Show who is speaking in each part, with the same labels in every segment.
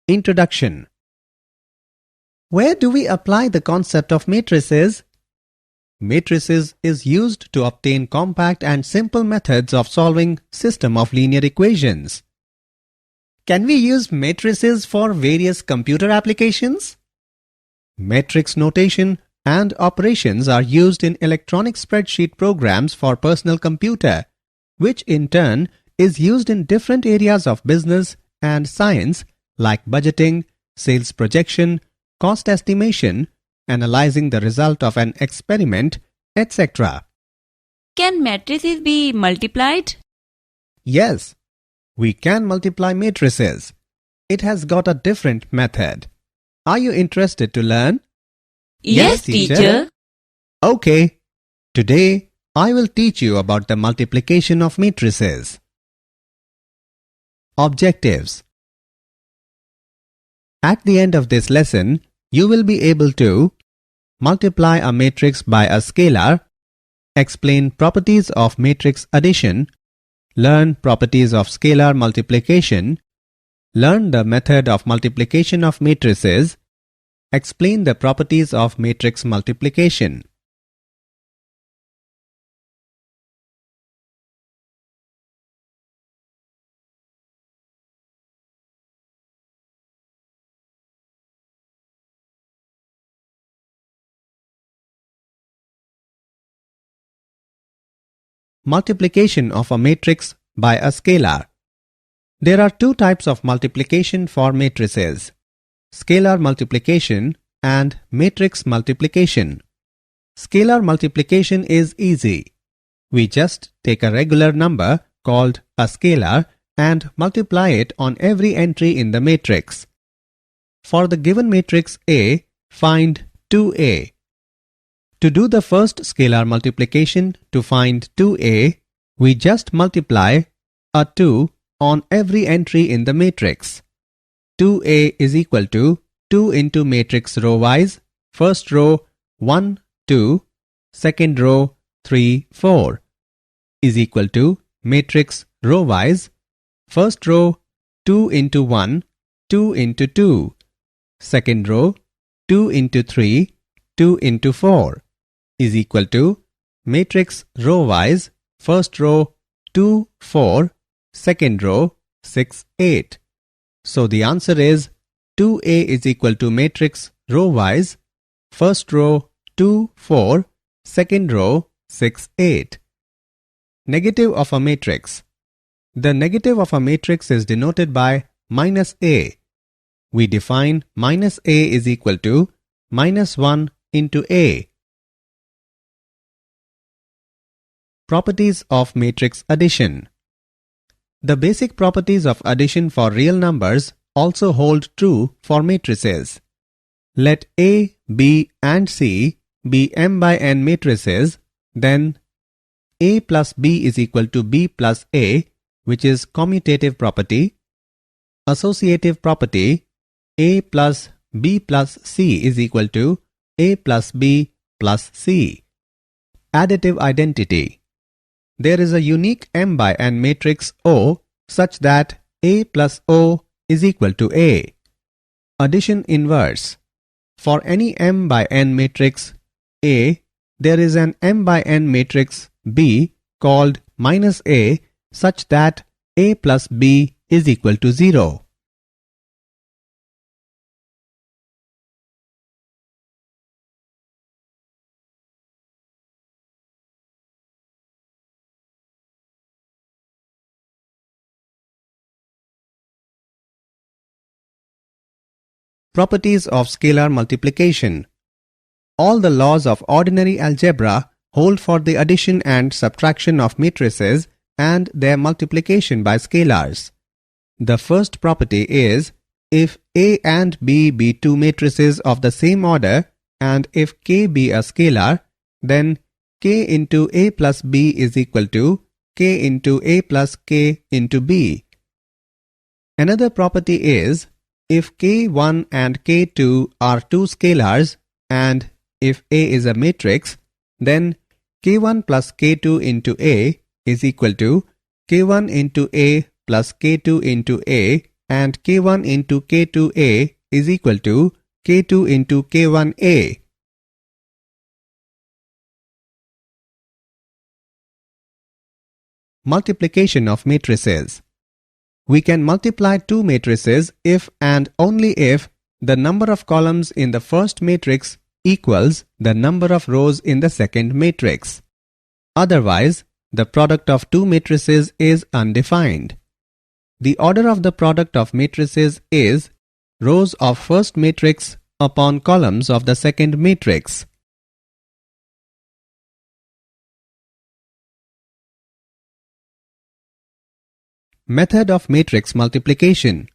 Speaker 1: Introduction. Where do we apply the concept of matrices? Matrices is used to obtain compact and simple methods of solving system of linear equations. Can we use matrices for various computer applications? Matrix notation and operations are used in electronic spreadsheet programs for personal computer, which in turn is used in different areas of business and science like budgeting, sales projection, cost estimation, analyzing the result of an experiment, etc.
Speaker 2: Can matrices be multiplied?
Speaker 1: Yes, we can multiply matrices. It has got a different method. Are you interested to learn?
Speaker 2: Yes, teacher.
Speaker 1: Okay. Today, I will teach you about the multiplication of matrices. Objectives. At the end of this lesson, you will be able to multiply a matrix by a scalar, explain properties of matrix addition, learn properties of scalar multiplication, learn the method of multiplication of matrices, explain the properties of matrix multiplication. Multiplication of a matrix by a scalar. There are two types of multiplication for matrices: scalar multiplication and matrix multiplication. Scalar multiplication is easy. We just take a regular number called a scalar and multiply it on every entry in the matrix. For the given matrix A, find 2A. To do the first scalar multiplication to find 2A, we just multiply a 2 on every entry in the matrix. 2A is equal to 2 into matrix row wise, first row 1, 2, second row 3, 4 is equal to matrix row wise, first row 2 into 1, 2 into 2, second row 2 into 3, 2 into 4 is equal to matrix row wise, first row 2, 4, second row 6, 8. So the answer is 2A is equal to matrix row wise, first row 2, 4, second row 6, 8. Negative of a matrix. The negative of a matrix is denoted by minus A. We define minus A is equal to minus 1 into A. Properties of matrix addition. The basic properties of addition for real numbers also hold true for matrices. Let A, B and C be m by n matrices, then A plus B is equal to B plus A, which is commutative property. Associative property, A plus B plus C is equal to A plus B plus C. Additive identity. There is a unique m by n matrix O such that A plus O is equal to A. Addition inverse. For any m by n matrix A, there is an m by n matrix B called minus A such that A plus B is equal to 0. Properties of scalar multiplication. All the laws of ordinary algebra hold for the addition and subtraction of matrices and their multiplication by scalars. The first property is, if A and B be two matrices of the same order and if K be a scalar, then K into A plus B is equal to K into A plus K into B. Another property is, if K1 and K2 are two scalars and if A is a matrix, then K1 plus K2 into A is equal to K1 into A plus K2 into A and K1 into K2A is equal to K2 into K1A. Multiplication of matrices. We can multiply two matrices if and only if the number of columns in the first matrix equals the number of rows in the second matrix. Otherwise, the product of two matrices is undefined. The order of the product of matrices is rows of first matrix upon columns of the second matrix. Method of matrix multiplication.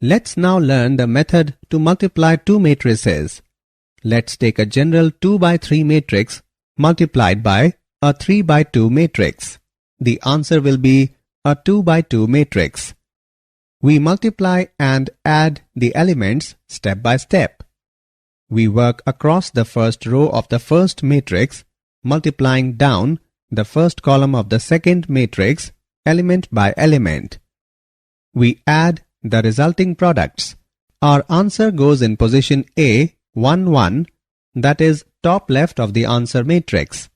Speaker 1: Let's now learn the method to multiply two matrices. Let's take a general 2 by 3 matrix multiplied by a 3 by 2 matrix. The answer will be a 2 by 2 matrix. We multiply and add the elements step by step. We work across the first row of the first matrix, multiplying down the first column of the second matrix element by element. We add the resulting products. Our answer goes in position A, 1, 1, that is top left of the answer matrix.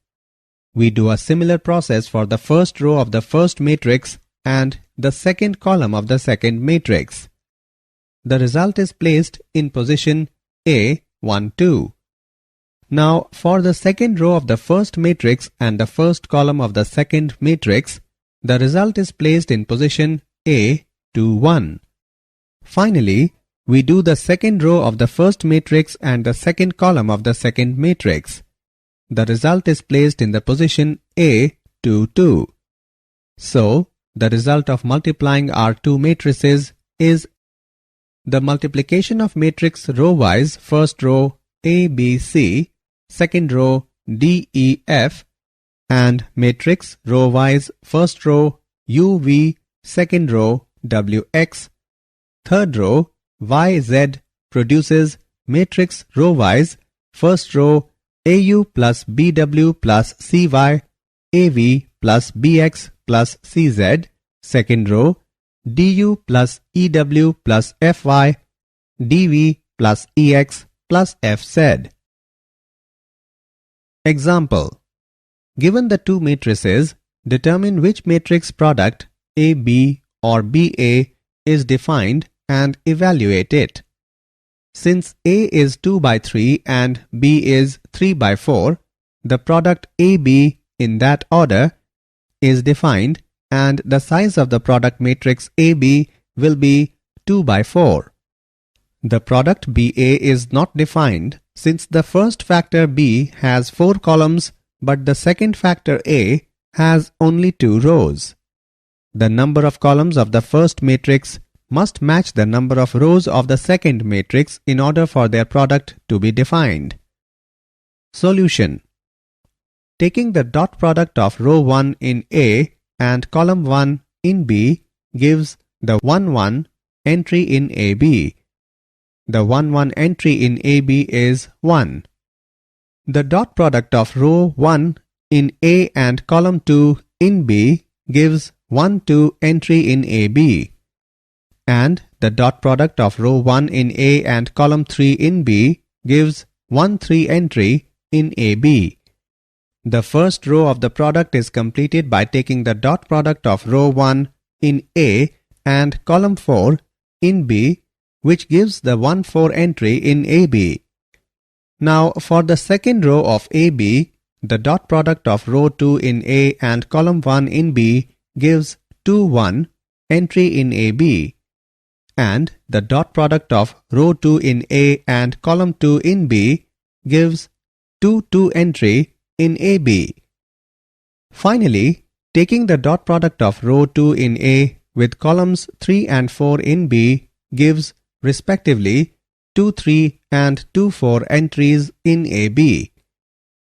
Speaker 1: We do a similar process for the first row of the first matrix and the second column of the second matrix. The result is placed in position A, 1, 2. Now for the second row of the first matrix and the first column of the second matrix, the result is placed in position A, 2, 1. Finally, we do the second row of the first matrix and the second column of the second matrix. The result is placed in the position A, 2, 2. So, the result of multiplying our two matrices is the multiplication of matrix row-wise first row A, B, C, second row D, E, F, and matrix row-wise first row U, V, second row W, X, third row Y, Z produces matrix row-wise first row AU plus BW plus CY, AV plus BX plus CZ, second row DU plus EW plus FY, DV plus EX plus FZ. Example. Given the two matrices, determine which matrix product AB or BA is defined and evaluate it. Since A is 2 by 3 and B is 3 by 4, the product AB in that order is defined and the size of the product matrix AB will be 2 by 4. The product BA is not defined since the first factor B has 4 columns but the second factor A has only 2 rows. The number of columns of the first matrix must match the number of rows of the second matrix in order for their product to be defined. Solution. Taking the dot product of row 1 in A and column 1 in B gives the 1, 1 entry in AB. The 1, 1 entry in AB is 1. The dot product of row 1 in A and column 2 in B gives 1, 2 entry in AB. And the dot product of row 1 in A and column 3 in B gives 1, 3 entry in AB. The first row of the product is completed by taking the dot product of row 1 in A and column 4 in B, which gives the 1, 4 entry in AB. Now for the second row of AB, the dot product of row 2 in A and column 1 in B gives 2, 1 entry in AB. And the dot product of row 2 in A and column 2 in B gives 2, 2 entry in AB. Finally, taking the dot product of row 2 in A with columns 3 and 4 in B gives respectively 2, 3 and 2, 4 entries in AB.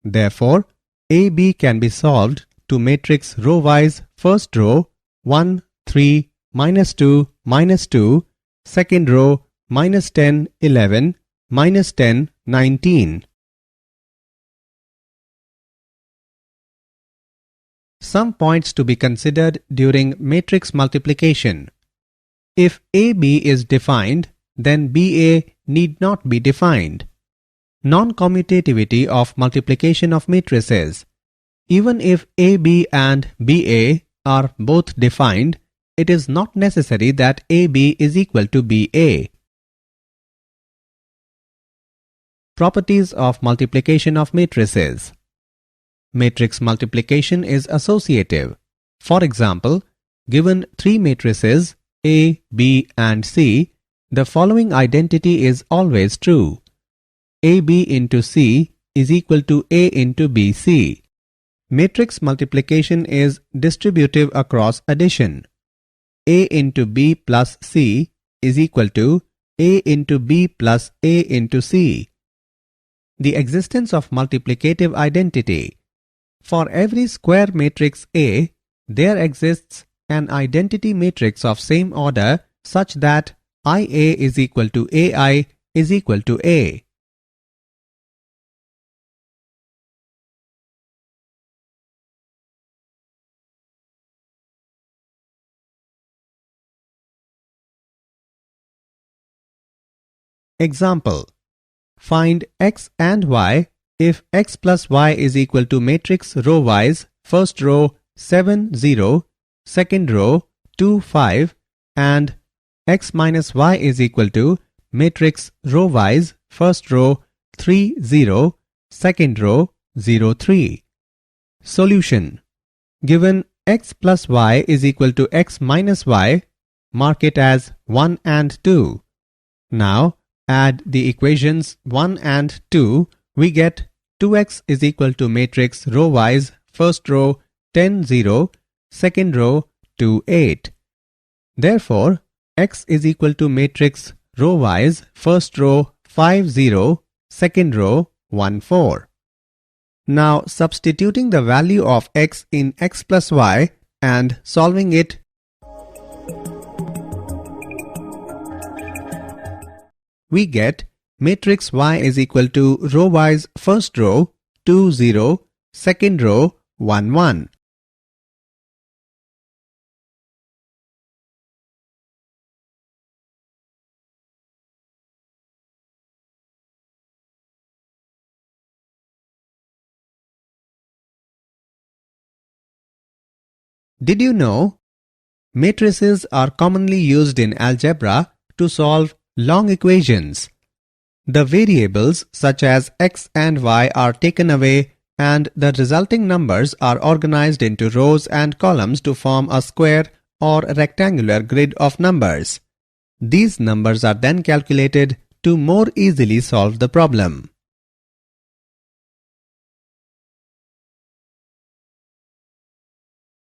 Speaker 1: Therefore, AB can be solved to matrix row-wise first row 1, 3, -2, -2, second row -10, 11, -10, 19. Some points to be considered during matrix multiplication. If AB is defined, then BA need not be defined. Non-commutativity of multiplication of matrices. Even if AB and BA are both defined, it is not necessary that AB is equal to BA. Properties of multiplication of matrices. Matrix multiplication is associative. For example, given three matrices A, B and C, the following identity is always true. AB into C is equal to A into BC. Matrix multiplication is distributive across addition. A into B plus C is equal to A into B plus A into C. The existence of multiplicative identity. For every square matrix A, there exists an identity matrix of same order such that IA is equal to AI is equal to A. Example. Find x and y if x plus y is equal to matrix row-wise first row 7 0, second row 2 5 and x minus y is equal to matrix row-wise first row 3 0, second row 0 3. Solution. Given x plus y is equal to x minus y, mark it as 1 and 2. Now add the equations 1 and 2, we get 2x is equal to matrix row-wise first row 10 0, second row 2 8. Therefore, x is equal to matrix row-wise first row 5 0, second row 1 4. Now substituting the value of x in x plus y and solving it, we get matrix y is equal to row-wise first row 2 0, second row 1 1. Did you know? Matrices are commonly used in algebra to solve long equations. The variables such as x and y are taken away and the resulting numbers are organized into rows and columns to form a square or rectangular grid of numbers. These numbers are then calculated to more easily solve the problem.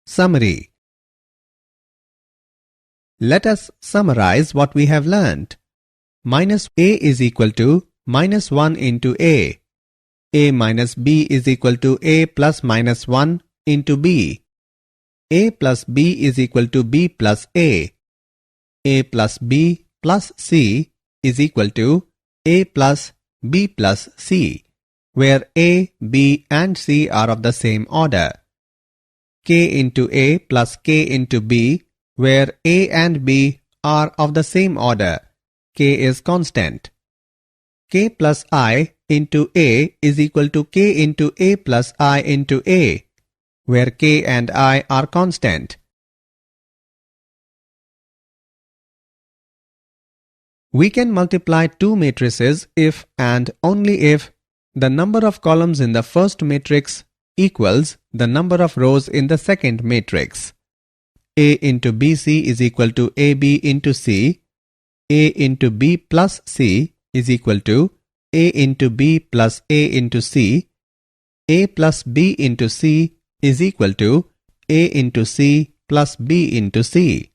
Speaker 1: Summary. Let us summarize what we have learnt. Minus A is equal to minus 1 into A. A minus B is equal to A plus minus 1 into B. A plus B is equal to B plus A. A plus B plus C is equal to A plus B plus C, where A, B and C are of the same order. K into A plus K into B, where A and B are of the same order. K is constant. K plus I into A is equal to K into A plus I into A, where K and I are constant. We can multiply two matrices if and only if the number of columns in the first matrix equals the number of rows in the second matrix. A into BC is equal to AB into C. A into B plus C is equal to A into B plus A into C. A plus B into C is equal to A into C plus B into C.